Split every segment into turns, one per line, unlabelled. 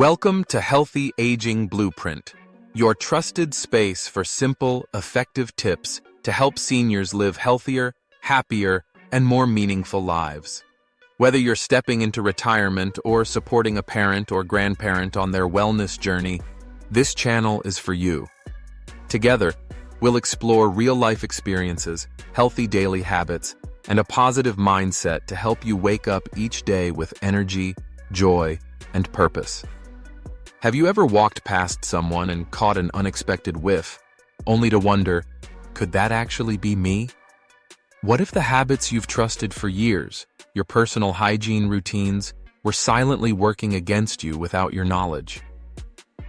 Welcome to Healthy Aging Blueprint, your trusted space for simple, effective tips to help seniors live healthier, happier, and more meaningful lives. Whether you're stepping into retirement or supporting a parent or grandparent on their wellness journey, this channel is for you. Together, we'll explore real-life experiences, healthy daily habits, and a positive mindset to help you wake up each day with energy, joy, and purpose. Have you ever walked past someone and caught an unexpected whiff, only to wonder, could that actually be me? What if the habits you've trusted for years, your personal hygiene routines, were silently working against you without your knowledge?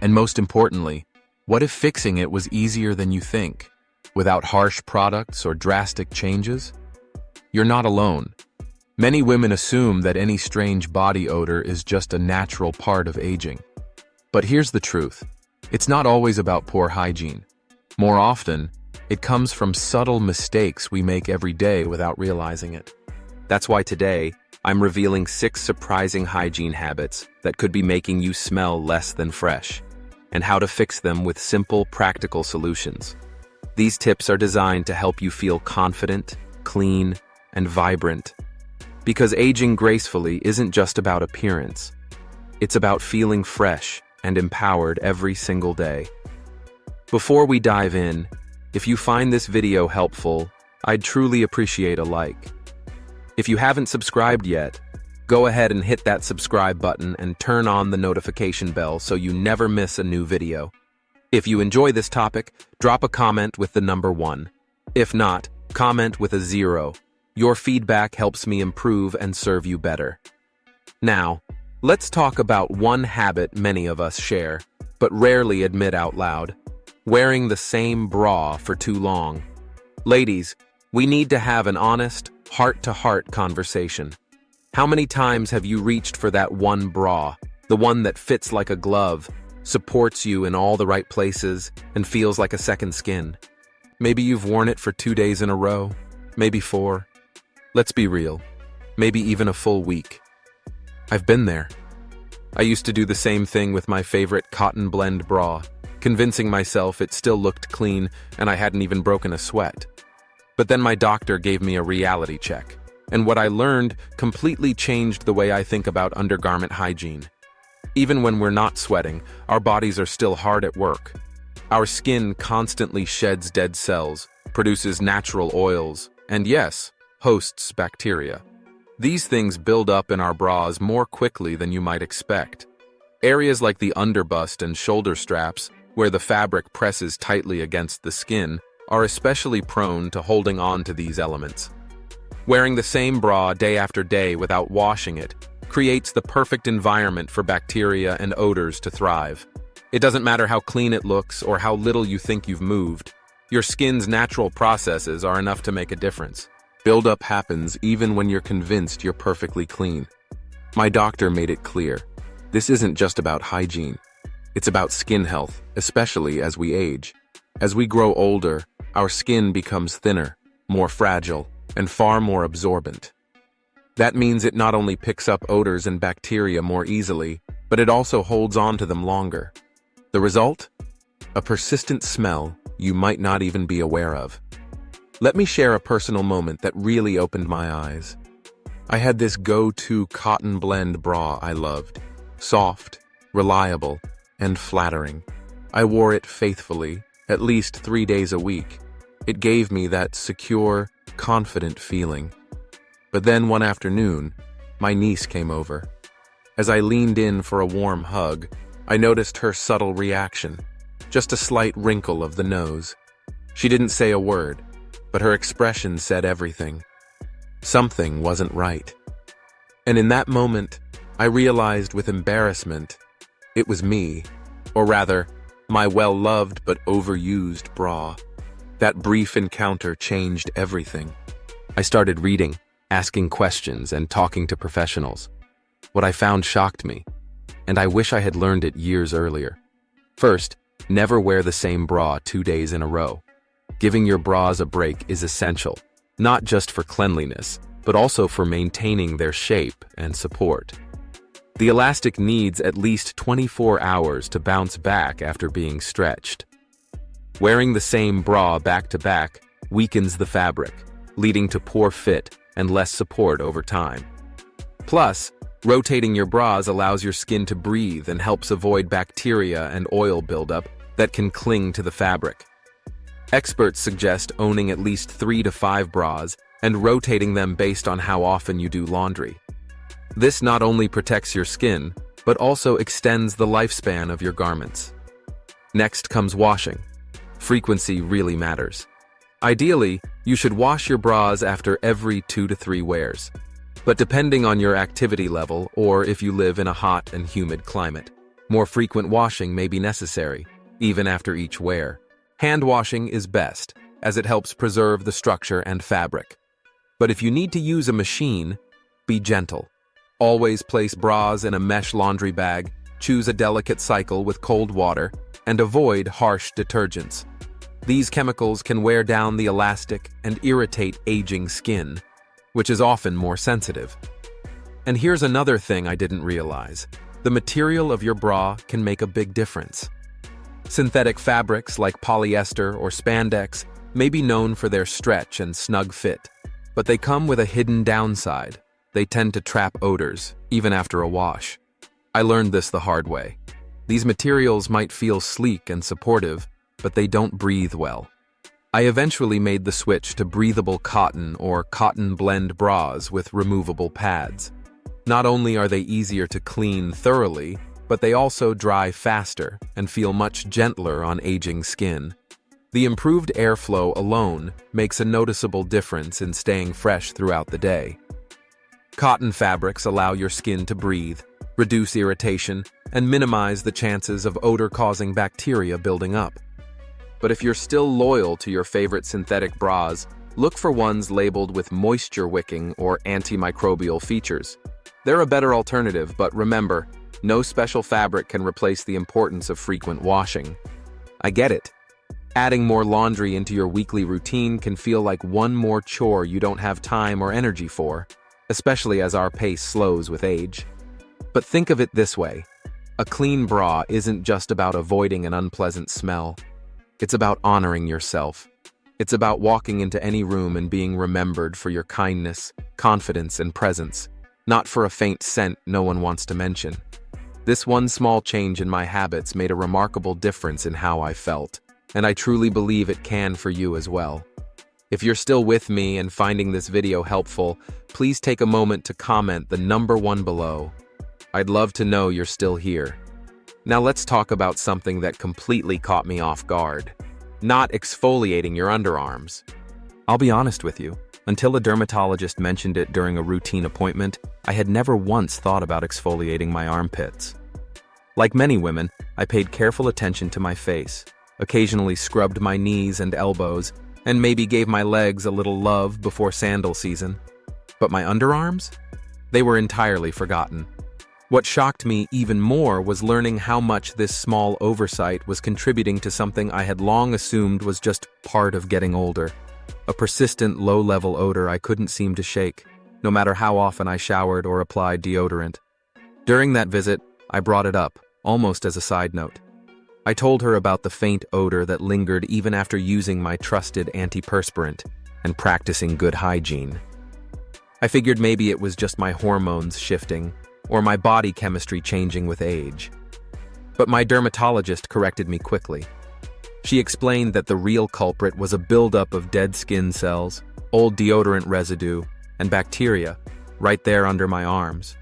And most importantly, what if fixing it was easier than you think, without harsh products or drastic changes? You're not alone. Many women assume that any strange body odor is just a natural part of aging. But here's the truth. It's not always about poor hygiene. More often, it comes from subtle mistakes we make every day without realizing it. That's why today, I'm revealing 6 surprising hygiene habits that could be making you smell less than fresh, and how to fix them with simple, practical solutions. These tips are designed to help you feel confident, clean, and vibrant. Because aging gracefully isn't just about appearance. It's about feeling fresh and empowered every single day. Before we dive in, if you find this video helpful, I'd truly appreciate a like. If you haven't subscribed yet, go ahead and hit that subscribe button and turn on the notification bell so you never miss a new video. If you enjoy this topic, drop a comment with the number 1. If not, comment with a 0. Your feedback helps me improve and serve you better. Now, let's talk about one habit many of us share, but rarely admit out loud: wearing the same bra for too long. Ladies, we need to have an honest, heart-to-heart conversation. How many times have you reached for that one bra, the one that fits like a glove, supports you in all the right places, and feels like a second skin? Maybe you've worn it for 2 days in a row, maybe 4. Let's be real, maybe even a full week. I've been there. I used to do the same thing with my favorite cotton blend bra, convincing myself it still looked clean and I hadn't even broken a sweat. But then my doctor gave me a reality check, and what I learned completely changed the way I think about undergarment hygiene. Even when we're not sweating, our bodies are still hard at work. Our skin constantly sheds dead cells, produces natural oils, and yes, hosts bacteria. These things build up in our bras more quickly than you might expect. Areas like the underbust and shoulder straps, where the fabric presses tightly against the skin, are especially prone to holding on to these elements. Wearing the same bra day after day without washing it creates the perfect environment for bacteria and odors to thrive. It doesn't matter how clean it looks or how little you think you've moved. Your skin's natural processes are enough to make a difference. Buildup happens even when you're convinced you're perfectly clean. My doctor made it clear. This isn't just about hygiene. It's about skin health, especially as we age. As we grow older, our skin becomes thinner, more fragile, and far more absorbent. That means it not only picks up odors and bacteria more easily, but it also holds on to them longer. The result? A persistent smell you might not even be aware of. Let me share a personal moment that really opened my eyes. I had this go-to cotton blend bra I loved. Soft, reliable, and flattering. I wore it faithfully, at least 3 days a week. It gave me that secure, confident feeling. But then one afternoon, my niece came over. As I leaned in for a warm hug, I noticed her subtle reaction, just a slight wrinkle of the nose. She didn't say a word, but her expression said everything. Something wasn't right. And in that moment, I realized with embarrassment, it was me, or rather, my well-loved but overused bra. That brief encounter changed everything. I started reading, asking questions, and talking to professionals. What I found shocked me, and I wish I had learned it years earlier. First, never wear the same bra 2 days in a row. Giving your bras a break is essential, not just for cleanliness, but also for maintaining their shape and support. The elastic needs at least 24 hours to bounce back after being stretched. Wearing the same bra back to back weakens the fabric, leading to poor fit and less support over time. Plus, rotating your bras allows your skin to breathe and helps avoid bacteria and oil buildup that can cling to the fabric. Experts suggest owning at least 3 to 5 bras and rotating them based on how often you do laundry. This not only protects your skin, but also extends the lifespan of your garments. Next comes washing. Frequency really matters. Ideally, you should wash your bras after every 2 to 3 wears. But depending on your activity level or if you live in a hot and humid climate, more frequent washing may be necessary, even after each wear. Hand washing is best, as it helps preserve the structure and fabric. But if you need to use a machine, be gentle. Always place bras in a mesh laundry bag, choose a delicate cycle with cold water, and avoid harsh detergents. These chemicals can wear down the elastic and irritate aging skin, which is often more sensitive. And here's another thing I didn't realize. The material of your bra can make a big difference. Synthetic fabrics like polyester or spandex may be known for their stretch and snug fit, but they come with a hidden downside. They tend to trap odors, even after a wash. I learned this the hard way. These materials might feel sleek and supportive, but they don't breathe well. I eventually made the switch to breathable cotton or cotton blend bras with removable pads. Not only are they easier to clean thoroughly, but they also dry faster and feel much gentler on aging skin. The improved airflow alone makes a noticeable difference in staying fresh throughout the day. Cotton fabrics allow your skin to breathe, reduce irritation, and minimize the chances of odor-causing bacteria building up. But if you're still loyal to your favorite synthetic bras, look for ones labeled with moisture-wicking or antimicrobial features. They're a better alternative, but remember, no special fabric can replace the importance of frequent washing. I get it. Adding more laundry into your weekly routine can feel like one more chore you don't have time or energy for, especially as our pace slows with age. But think of it this way. A clean bra isn't just about avoiding an unpleasant smell. It's about honoring yourself. It's about walking into any room and being remembered for your kindness, confidence, and presence, not for a faint scent no one wants to mention. This one small change in my habits made a remarkable difference in how I felt, and I truly believe it can for you as well. If you're still with me and finding this video helpful, please take a moment to comment the number 1 below. I'd love to know you're still here. Now let's talk about something that completely caught me off guard. Not exfoliating your underarms. I'll be honest with you, until a dermatologist mentioned it during a routine appointment, I had never once thought about exfoliating my armpits. Like many women, I paid careful attention to my face, occasionally scrubbed my knees and elbows, and maybe gave my legs a little love before sandal season. But my underarms? They were entirely forgotten. What shocked me even more was learning how much this small oversight was contributing to something I had long assumed was just part of getting older. A persistent low-level odor I couldn't seem to shake, no matter how often I showered or applied deodorant. During that visit, I brought it up, almost as a side note. I told her about the faint odor that lingered even after using my trusted antiperspirant and practicing good hygiene. I figured maybe it was just my hormones shifting, or my body chemistry changing with age. But my dermatologist corrected me quickly. She explained that the real culprit was a buildup of dead skin cells, old deodorant residue, and bacteria right there under my arms.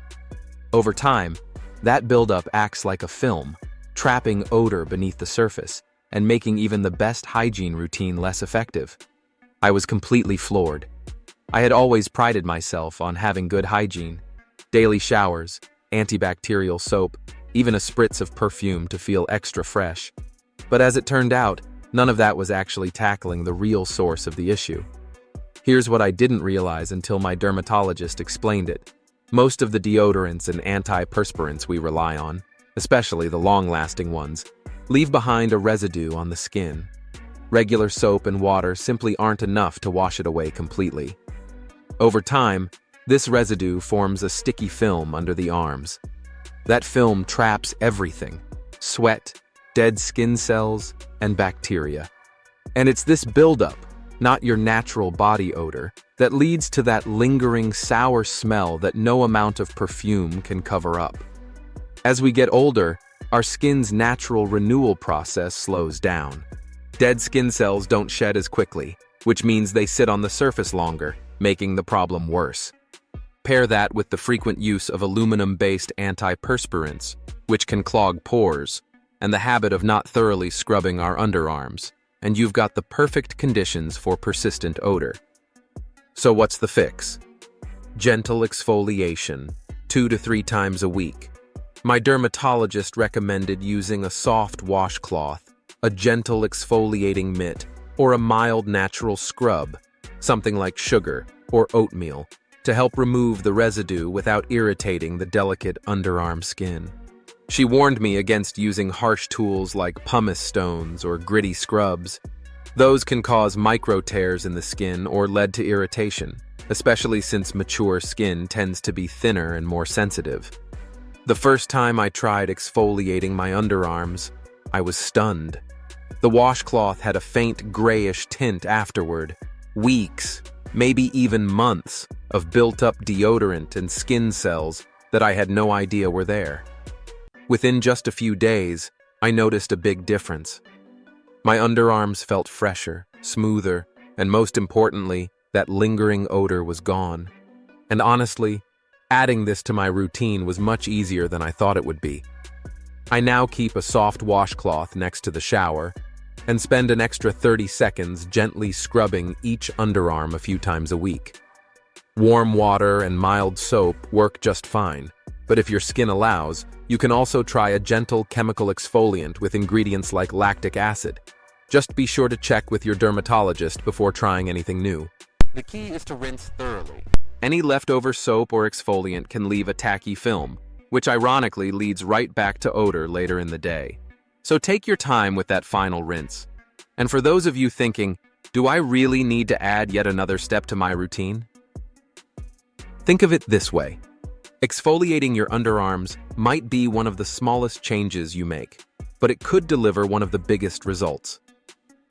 Over time, that buildup acts like a film, trapping odor beneath the surface and making even the best hygiene routine less effective. I was completely floored. I had always prided myself on having good hygiene, daily showers, antibacterial soap, even a spritz of perfume to feel extra fresh. But as it turned out, none of that was actually tackling the real source of the issue. Here's what I didn't realize until my dermatologist explained it. Most of the deodorants and antiperspirants we rely on, especially the long-lasting ones, leave behind a residue on the skin. Regular soap and water simply aren't enough to wash it away completely. Over time, this residue forms a sticky film under the arms. That film traps everything: sweat, dead skin cells, and bacteria. And it's this buildup, not your natural body odor, that leads to that lingering sour smell that no amount of perfume can cover up. As we get older, our skin's natural renewal process slows down. Dead skin cells don't shed as quickly, which means they sit on the surface longer, making the problem worse. Pair that with the frequent use of aluminum-based antiperspirants, which can clog pores, and the habit of not thoroughly scrubbing our underarms, and you've got the perfect conditions for persistent odor. So what's the fix? Gentle exfoliation, 2 to 3 times a week. My dermatologist recommended using a soft washcloth, a gentle exfoliating mitt, or a mild natural scrub, something like sugar or oatmeal, to help remove the residue without irritating the delicate underarm skin. She warned me against using harsh tools like pumice stones or gritty scrubs. Those can cause micro tears in the skin or lead to irritation, especially since mature skin tends to be thinner and more sensitive. The first time I tried exfoliating my underarms, I was stunned. The washcloth had a faint grayish tint afterward. Weeks, maybe even months, of built-up deodorant and skin cells that I had no idea were there. Within just a few days, I noticed a big difference. My underarms felt fresher, smoother, and most importantly, that lingering odor was gone. And honestly, adding this to my routine was much easier than I thought it would be. I now keep a soft washcloth next to the shower and spend an extra 30 seconds gently scrubbing each underarm a few times a week. Warm water and mild soap work just fine, but if your skin allows, you can also try a gentle chemical exfoliant with ingredients like lactic acid. Just be sure to check with your dermatologist before trying anything new. The key is to rinse thoroughly. Any leftover soap or exfoliant can leave a tacky film, which ironically leads right back to odor later in the day. So take your time with that final rinse. And for those of you thinking, do I really need to add yet another step to my routine? Think of it this way. Exfoliating your underarms might be one of the smallest changes you make, but it could deliver one of the biggest results.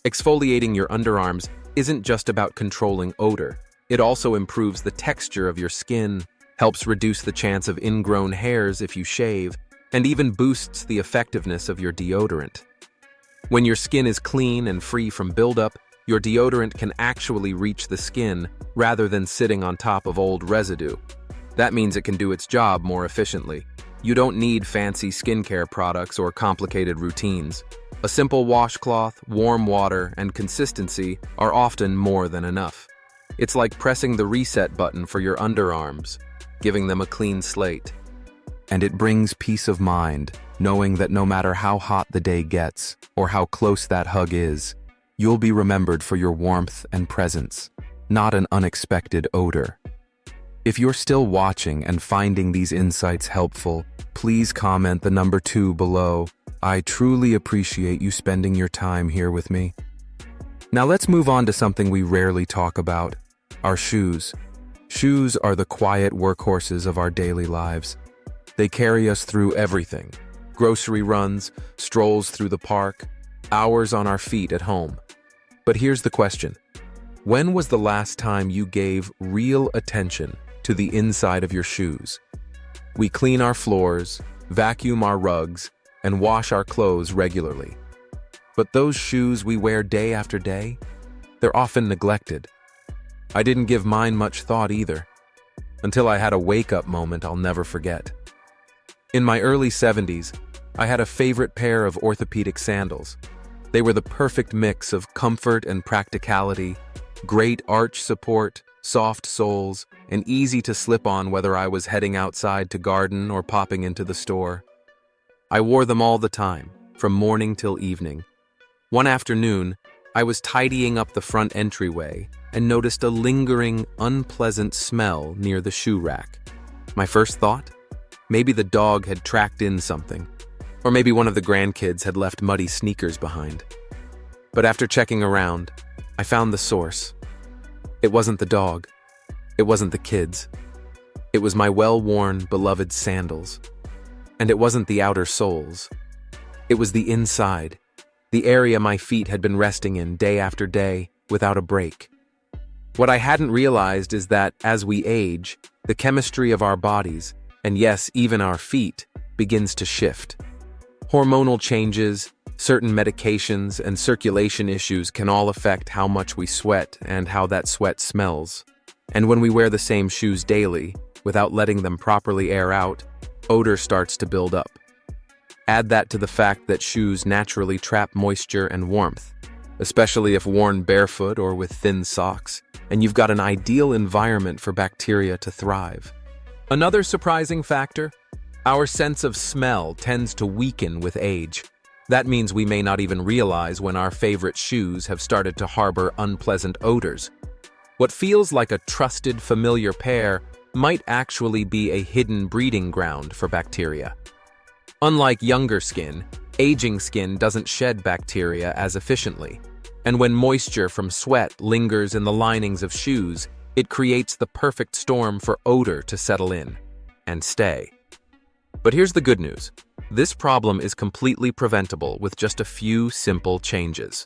Exfoliating your underarms isn't just about controlling odor. It also improves the texture of your skin, helps reduce the chance of ingrown hairs if you shave, and even boosts the effectiveness of your deodorant. When your skin is clean and free from buildup, your deodorant can actually reach the skin rather than sitting on top of old residue. That means it can do its job more efficiently. You don't need fancy skincare products or complicated routines. A simple washcloth, warm water, and consistency are often more than enough. It's like pressing the reset button for your underarms, giving them a clean slate. And it brings peace of mind, knowing that no matter how hot the day gets or how close that hug is, you'll be remembered for your warmth and presence, not an unexpected odor. If you're still watching and finding these insights helpful, please comment the number 2 below. I truly appreciate you spending your time here with me. Now let's move on to something we rarely talk about, our shoes. Shoes are the quiet workhorses of our daily lives. They carry us through everything: grocery runs, strolls through the park, hours on our feet at home. But here's the question. When was the last time you gave real attention to the inside of your shoes? We clean our floors, vacuum our rugs, and wash our clothes regularly. But those shoes we wear day after day, they're often neglected. I didn't give mine much thought either, until I had a wake-up moment I'll never forget. In my early 70s, I had a favorite pair of orthopedic sandals. They were the perfect mix of comfort and practicality, great arch support, soft soles, and easy to slip on whether I was heading outside to garden or popping into the store. I wore them all the time, from morning till evening. One afternoon, I was tidying up the front entryway and noticed a lingering, unpleasant smell near the shoe rack. My first thought? Maybe the dog had tracked in something, or maybe one of the grandkids had left muddy sneakers behind. But after checking around, I found the source. It wasn't the dog. It wasn't the kids. It was my well-worn, beloved sandals. And it wasn't the outer soles. It was the inside, the area my feet had been resting in day after day without a break. What I hadn't realized is that as we age, the chemistry of our bodies, and yes, even our feet, begins to shift. Hormonal changes, certain medications, and circulation issues can all affect how much we sweat and how that sweat smells. And when we wear the same shoes daily, without letting them properly air out, odor starts to build up. Add that to the fact that shoes naturally trap moisture and warmth, especially if worn barefoot or with thin socks, and you've got an ideal environment for bacteria to thrive. Another surprising factor: our sense of smell tends to weaken with age. That means we may not even realize when our favorite shoes have started to harbor unpleasant odors. What feels like a trusted, familiar pair might actually be a hidden breeding ground for bacteria. Unlike younger skin, aging skin doesn't shed bacteria as efficiently, and when moisture from sweat lingers in the linings of shoes, it creates the perfect storm for odor to settle in and stay. But here's the good news. This problem is completely preventable with just a few simple changes.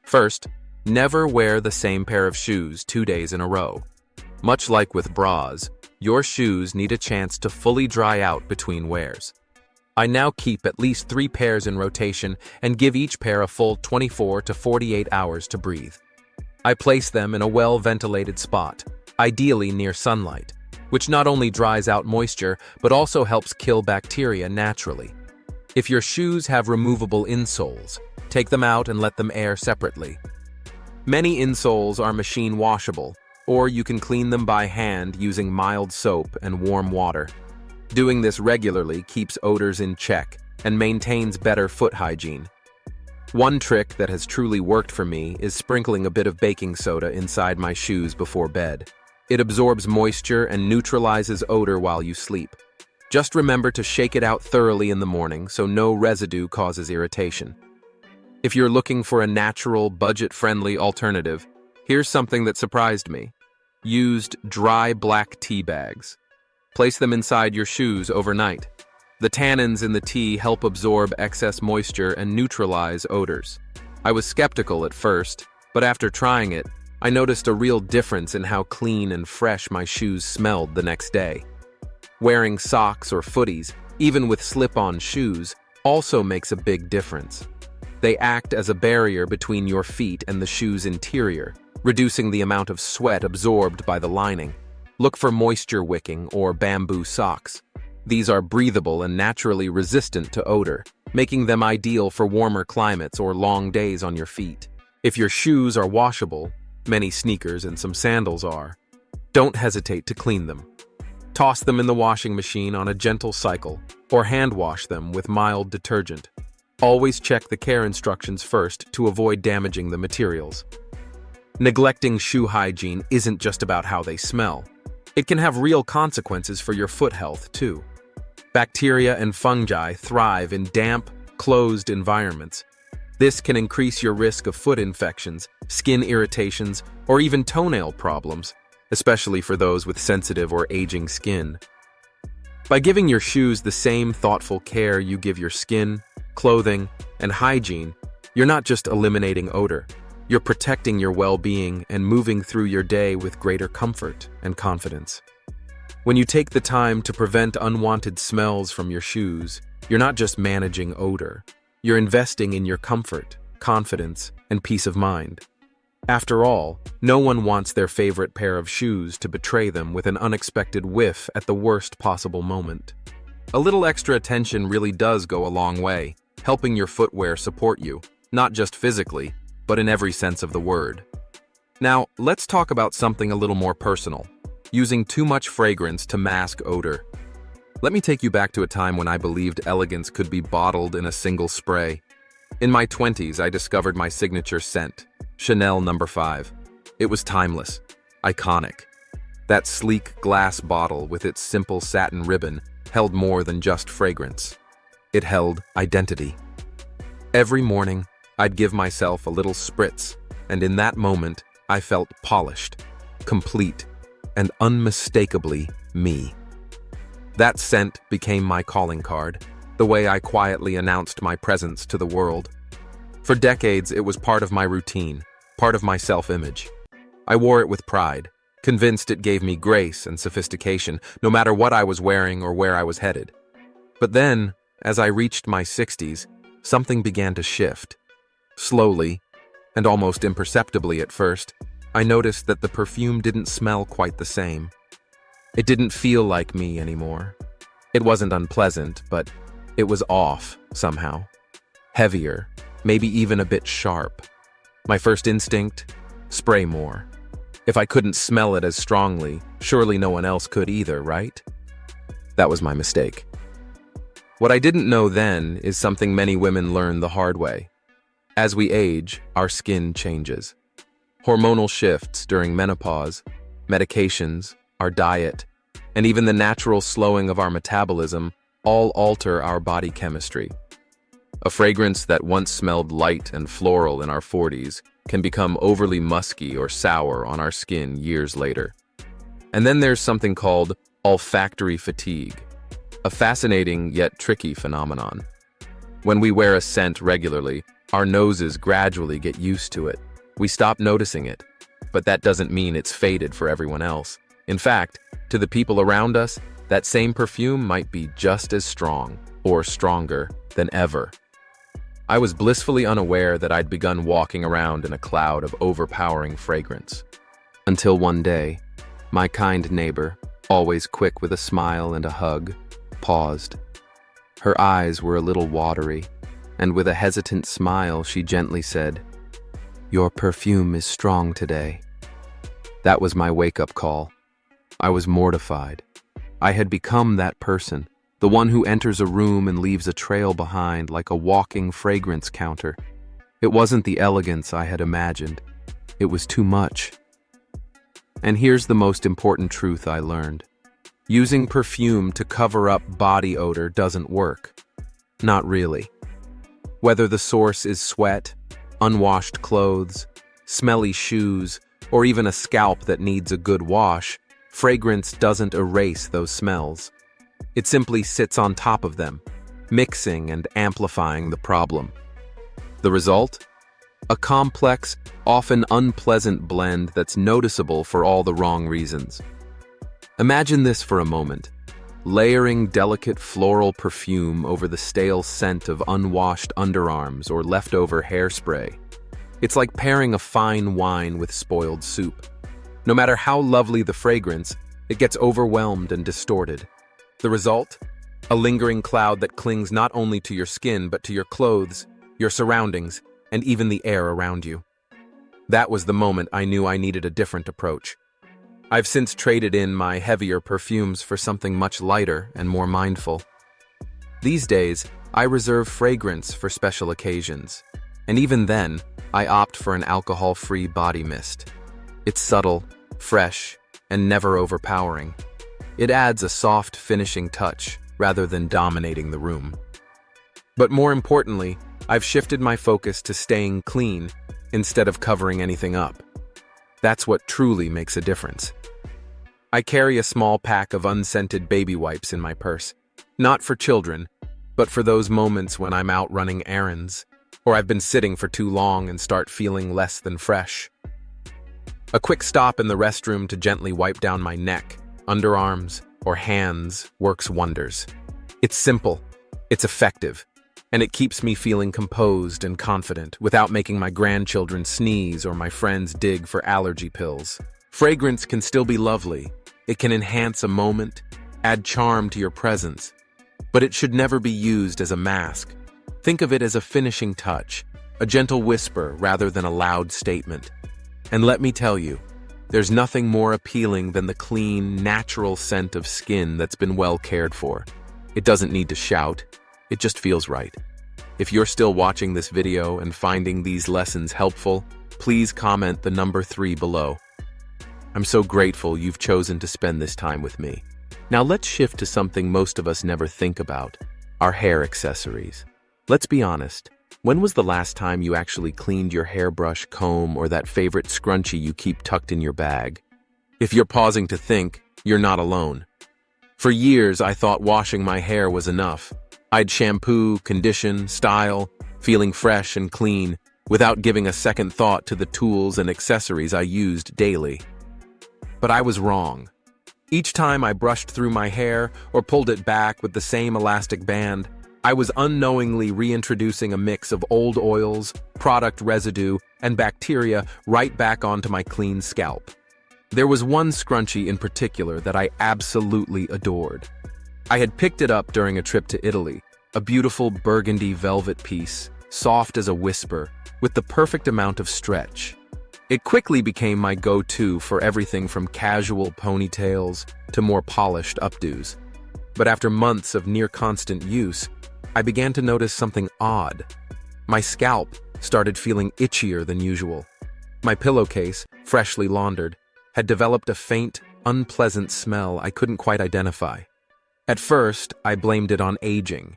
First, never wear the same pair of shoes 2 days in a row. Much like with bras, your shoes need a chance to fully dry out between wears. I now keep at least 3 pairs in rotation and give each pair a full 24 to 48 hours to breathe. I place them in a well-ventilated spot, ideally near sunlight, which not only dries out moisture but also helps kill bacteria naturally. If your shoes have removable insoles, take them out and let them air separately. Many insoles are machine washable, or you can clean them by hand using mild soap and warm water. Doing this regularly keeps odors in check and maintains better foot hygiene. One trick that has truly worked for me is sprinkling a bit of baking soda inside my shoes before bed. It absorbs moisture and neutralizes odor while you sleep. Just remember to shake it out thoroughly in the morning so no residue causes irritation. If you're looking for a natural, budget-friendly alternative, here's something that surprised me. Used dry black tea bags. Place them inside your shoes overnight. The tannins in the tea help absorb excess moisture and neutralize odors. I was skeptical at first, but after trying it, I noticed a real difference in how clean and fresh my shoes smelled the next day. Wearing socks or footies, even with slip-on shoes, also makes a big difference. They act as a barrier between your feet and the shoe's interior, reducing the amount of sweat absorbed by the lining. Look for moisture wicking or bamboo socks. These are breathable and naturally resistant to odor, making them ideal for warmer climates or long days on your feet. If your shoes are washable, many sneakers and some sandals are, don't hesitate to clean them. Toss them in the washing machine on a gentle cycle, or hand wash them with mild detergent. Always check the care instructions first to avoid damaging the materials. Neglecting shoe hygiene isn't just about how they smell. It can have real consequences for your foot health, too. Bacteria and fungi thrive in damp, closed environments. This can increase your risk of foot infections, skin irritations, or even toenail problems, especially for those with sensitive or aging skin. By giving your shoes the same thoughtful care you give your skin, clothing, and hygiene, you're not just eliminating odor. You're protecting your well-being and moving through your day with greater comfort and confidence. When you take the time to prevent unwanted smells from your shoes, you're not just managing odor. You're investing in your comfort, confidence, and peace of mind. After all, no one wants their favorite pair of shoes to betray them with an unexpected whiff at the worst possible moment. A little extra attention really does go a long way, helping your footwear support you, not just physically, but in every sense of the word. Now, let's talk about something a little more personal, using too much fragrance to mask odor. Let me take you back to a time when I believed elegance could be bottled in a single spray. In my 20s, I discovered my signature scent, Chanel No. 5. It was timeless, iconic. That sleek glass bottle with its simple satin ribbon held more than just fragrance. It held identity. Every morning, I'd give myself a little spritz, and in that moment, I felt polished, complete, and unmistakably me. That scent became my calling card, the way I quietly announced my presence to the world. For decades, it was part of my routine, part of my self-image. I wore it with pride, convinced it gave me grace and sophistication, no matter what I was wearing or where I was headed. But then, as I reached my 60s, something began to shift. Slowly, and almost imperceptibly at first, I noticed that the perfume didn't smell quite the same. It didn't feel like me anymore. It wasn't unpleasant, but it was off somehow. Heavier, maybe even a bit sharp. My first instinct? Spray more. If I couldn't smell it as strongly, surely no one else could either, right? That was my mistake. What I didn't know then is something many women learn the hard way. As we age, our skin changes. Hormonal shifts during menopause, medications, our diet, and even the natural slowing of our metabolism all alter our body chemistry. A fragrance that once smelled light and floral in our 40s can become overly musky or sour on our skin years later. And then there's something called olfactory fatigue, a fascinating yet tricky phenomenon. When we wear a scent regularly, our noses gradually get used to it. We stop noticing it, but that doesn't mean it's faded for everyone else. In fact, to the people around us, that same perfume might be just as strong or stronger than ever. I was blissfully unaware that I'd begun walking around in a cloud of overpowering fragrance. Until one day, my kind neighbor, always quick with a smile and a hug, paused. Her eyes were a little watery, and with a hesitant smile, she gently said, "Your perfume is strong today." That was my wake-up call. I was mortified. I had become that person, the one who enters a room and leaves a trail behind like a walking fragrance counter. It wasn't the elegance I had imagined. It was too much. And here's the most important truth I learned. Using perfume to cover up body odor doesn't work. Not really. Whether the source is sweat, unwashed clothes, smelly shoes, or even a scalp that needs a good wash, fragrance doesn't erase those smells. It simply sits on top of them, mixing and amplifying the problem. The result? A complex, often unpleasant blend that's noticeable for all the wrong reasons. Imagine this for a moment. Layering delicate floral perfume over the stale scent of unwashed underarms or leftover hairspray. It's like pairing a fine wine with spoiled soup. No matter how lovely the fragrance, it gets overwhelmed and distorted. The result? A lingering cloud that clings not only to your skin but to your clothes, your surroundings, and even the air around you. That was the moment I knew I needed a different approach. I've since traded in my heavier perfumes for something much lighter and more mindful. These days, I reserve fragrance for special occasions, and even then, I opt for an alcohol-free body mist. It's subtle, fresh, and never overpowering. It adds a soft finishing touch rather than dominating the room. But more importantly, I've shifted my focus to staying clean instead of covering anything up. That's what truly makes a difference. I carry a small pack of unscented baby wipes in my purse, not for children, but for those moments when I'm out running errands, or I've been sitting for too long and start feeling less than fresh. A quick stop in the restroom to gently wipe down my neck, underarms, or hands works wonders. It's simple, it's effective, and it keeps me feeling composed and confident without making my grandchildren sneeze or my friends dig for allergy pills. Fragrance can still be lovely. It can enhance a moment, add charm to your presence, but it should never be used as a mask. Think of it as a finishing touch, a gentle whisper rather than a loud statement. And let me tell you, there's nothing more appealing than the clean, natural scent of skin that's been well cared for. It doesn't need to shout, it just feels right. If you're still watching this video and finding these lessons helpful, please comment the number 3 below. I'm so grateful you've chosen to spend this time with me. Now let's shift to something most of us never think about, our hair accessories. Let's be honest, when was the last time you actually cleaned your hairbrush, comb, or that favorite scrunchie you keep tucked in your bag? If you're pausing to think, you're not alone. For years, I thought washing my hair was enough. I'd shampoo, condition, style, feeling fresh and clean, without giving a second thought to the tools and accessories I used daily. But I was wrong. Each time I brushed through my hair or pulled it back with the same elastic band, I was unknowingly reintroducing a mix of old oils, product residue, and bacteria right back onto my clean scalp. There was one scrunchie in particular that I absolutely adored. I had picked it up during a trip to Italy, a beautiful burgundy velvet piece, soft as a whisper, with the perfect amount of stretch. It quickly became my go-to for everything from casual ponytails to more polished updos. But after months of near-constant use, I began to notice something odd. My scalp started feeling itchier than usual. My pillowcase, freshly laundered, had developed a faint, unpleasant smell I couldn't quite identify. At first, I blamed it on aging.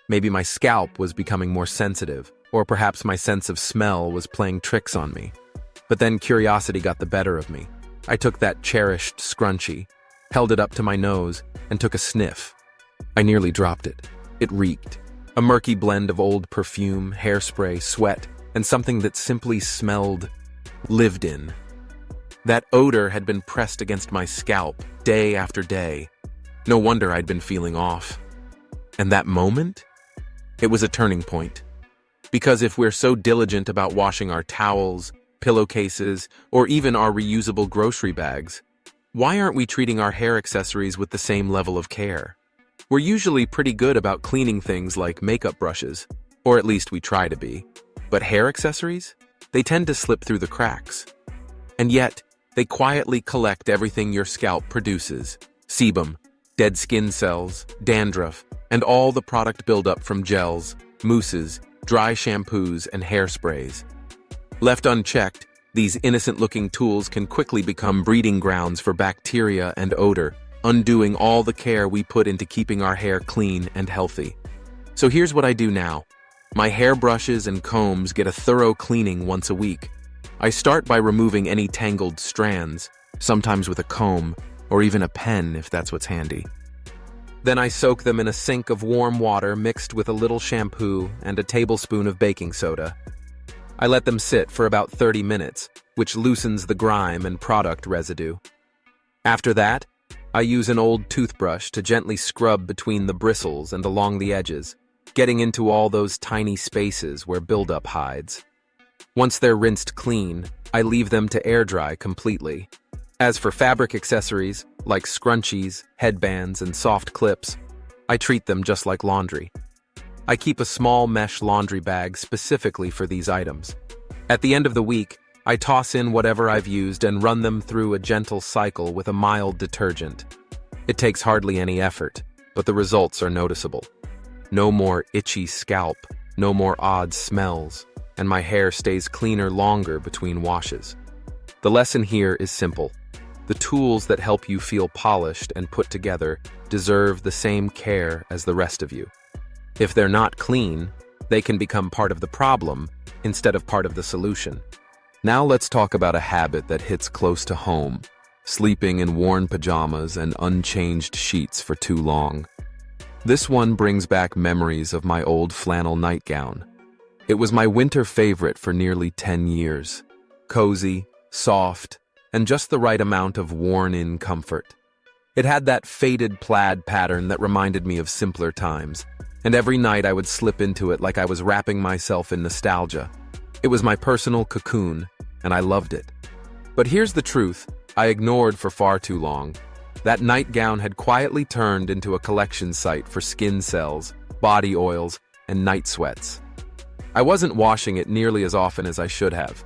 Maybe my scalp was becoming more sensitive, or perhaps my sense of smell was playing tricks on me. But then curiosity got the better of me. I took that cherished scrunchie, held it up to my nose, and took a sniff. I nearly dropped it. It reeked. A murky blend of old perfume, hairspray, sweat, and something that simply smelled lived in. That odor had been pressed against my scalp day after day. No wonder I'd been feeling off. And that moment? It was a turning point. Because if we're so diligent about washing our towels, pillowcases, or even our reusable grocery bags, why aren't we treating our hair accessories with the same level of care? We're usually pretty good about cleaning things like makeup brushes, or at least we try to be. But hair accessories? They tend to slip through the cracks. And yet, they quietly collect everything your scalp produces: sebum, dead skin cells, dandruff, and all the product buildup from gels, mousses, dry shampoos, and hairsprays. Left unchecked, these innocent-looking tools can quickly become breeding grounds for bacteria and odor, undoing all the care we put into keeping our hair clean and healthy. So here's what I do now. My hairbrushes and combs get a thorough cleaning once a week. I start by removing any tangled strands, sometimes with a comb, or even a pen if that's what's handy. Then I soak them in a sink of warm water mixed with a little shampoo and a tablespoon of baking soda. I let them sit for about 30 minutes, which loosens the grime and product residue. After that, I use an old toothbrush to gently scrub between the bristles and along the edges, getting into all those tiny spaces where buildup hides. Once they're rinsed clean, I leave them to air dry completely. As for fabric accessories, like scrunchies, headbands, and soft clips, I treat them just like laundry. I keep a small mesh laundry bag specifically for these items. At the end of the week, I toss in whatever I've used and run them through a gentle cycle with a mild detergent. It takes hardly any effort, but the results are noticeable. No more itchy scalp, no more odd smells, and my hair stays cleaner longer between washes. The lesson here is simple. The tools that help you feel polished and put together deserve the same care as the rest of you. If they're not clean, they can become part of the problem instead of part of the solution. Now let's talk about a habit that hits close to home: sleeping in worn pajamas and unchanged sheets for too long. This one brings back memories of my old flannel nightgown. It was my winter favorite for nearly 10 years. Cozy, soft, and just the right amount of worn-in comfort. It had that faded plaid pattern that reminded me of simpler times, and every night I would slip into it like I was wrapping myself in nostalgia. It was my personal cocoon, and I loved it. But here's the truth I ignored for far too long. That nightgown had quietly turned into a collection site for skin cells, body oils, and night sweats. I wasn't washing it nearly as often as I should have,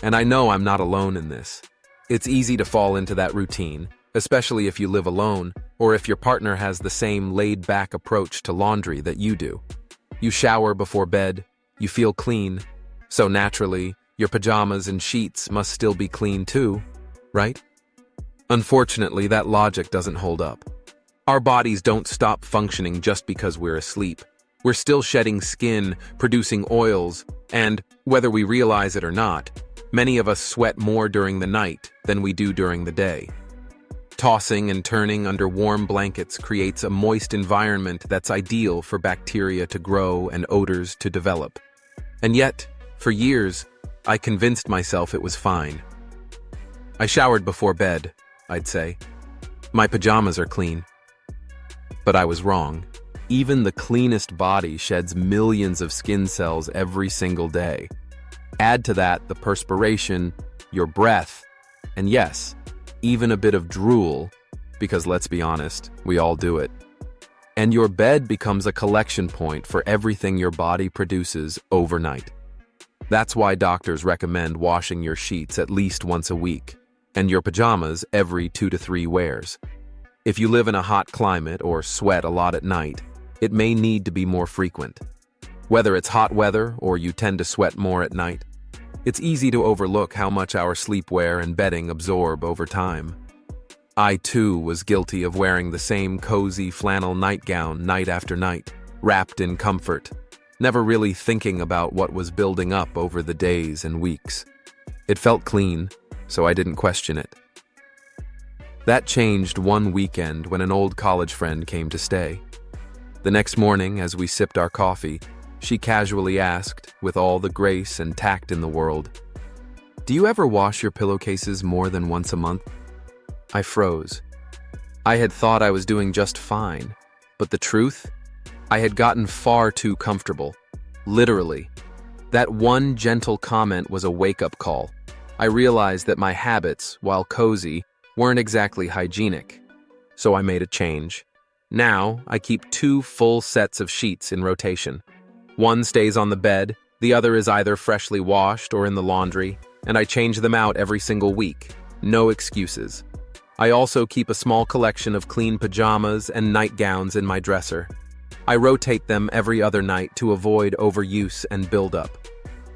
and I know I'm not alone in this. It's easy to fall into that routine, especially if you live alone or if your partner has the same laid-back approach to laundry that you do. You shower before bed, you feel clean, so naturally, your pajamas and sheets must still be clean too, right? Unfortunately, that logic doesn't hold up. Our bodies don't stop functioning just because we're asleep. We're still shedding skin, producing oils, and, whether we realize it or not, many of us sweat more during the night than we do during the day. Tossing and turning under warm blankets creates a moist environment that's ideal for bacteria to grow and odors to develop. And yet, for years, I convinced myself it was fine. I showered before bed, I'd say. My pajamas are clean. But I was wrong. Even the cleanest body sheds millions of skin cells every single day. Add to that the perspiration, your breath, and yes, even a bit of drool, because let's be honest, we all do it. And your bed becomes a collection point for everything your body produces overnight. That's why doctors recommend washing your sheets at least once a week, and your pajamas every 2 to 3 wears. If you live in a hot climate or sweat a lot at night, it may need to be more frequent. Whether it's hot weather or you tend to sweat more at night, it's easy to overlook how much our sleepwear and bedding absorb over time. I too was guilty of wearing the same cozy flannel nightgown night after night, wrapped in comfort, never really thinking about what was building up over the days and weeks. It felt clean, so I didn't question it. That changed one weekend when an old college friend came to stay. The next morning, as we sipped our coffee, she casually asked, with all the grace and tact in the world, "Do you ever wash your pillowcases more than once a month?" I froze. I had thought I was doing just fine, but the truth? I had gotten far too comfortable. Literally. That one gentle comment was a wake-up call. I realized that my habits, while cozy, weren't exactly hygienic. So I made a change. Now, I keep 2 full sets of sheets in rotation. One stays on the bed, the other is either freshly washed or in the laundry, and I change them out every single week. No excuses. I also keep a small collection of clean pajamas and nightgowns in my dresser. I rotate them every other night to avoid overuse and buildup.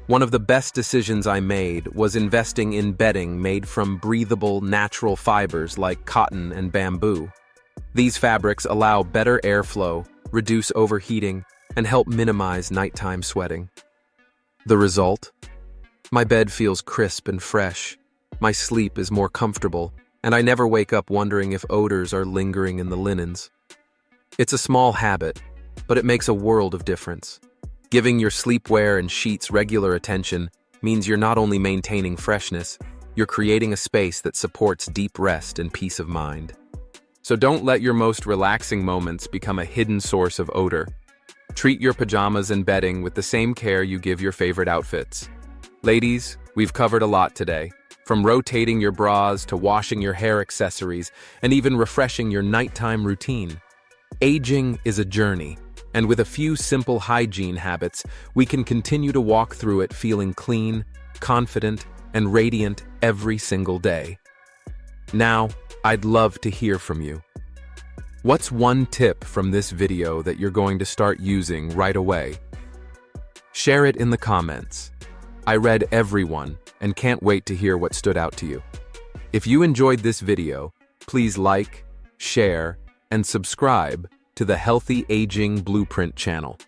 One of the best decisions I made was investing in bedding made from breathable, natural fibers like cotton and bamboo. These fabrics allow better airflow, reduce overheating, and help minimize nighttime sweating. The result? My bed feels crisp and fresh, my sleep is more comfortable, and I never wake up wondering if odors are lingering in the linens. It's a small habit, but it makes a world of difference. Giving your sleepwear and sheets regular attention means you're not only maintaining freshness, you're creating a space that supports deep rest and peace of mind. So don't let your most relaxing moments become a hidden source of odor. Treat your pajamas and bedding with the same care you give your favorite outfits. Ladies, we've covered a lot today, from rotating your bras to washing your hair accessories and even refreshing your nighttime routine. Aging is a journey, and with a few simple hygiene habits, we can continue to walk through it feeling clean, confident, and radiant every single day. Now, I'd love to hear from you. What's one tip from this video that you're going to start using right away? Share it in the comments. I read every one and can't wait to hear what stood out to you. If you enjoyed this video, please like, share, and subscribe to the Healthy Aging Blueprint channel.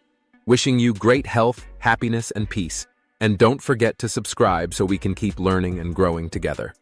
Wishing you great health, happiness, and peace. And don't forget to subscribe so we can keep learning and growing together.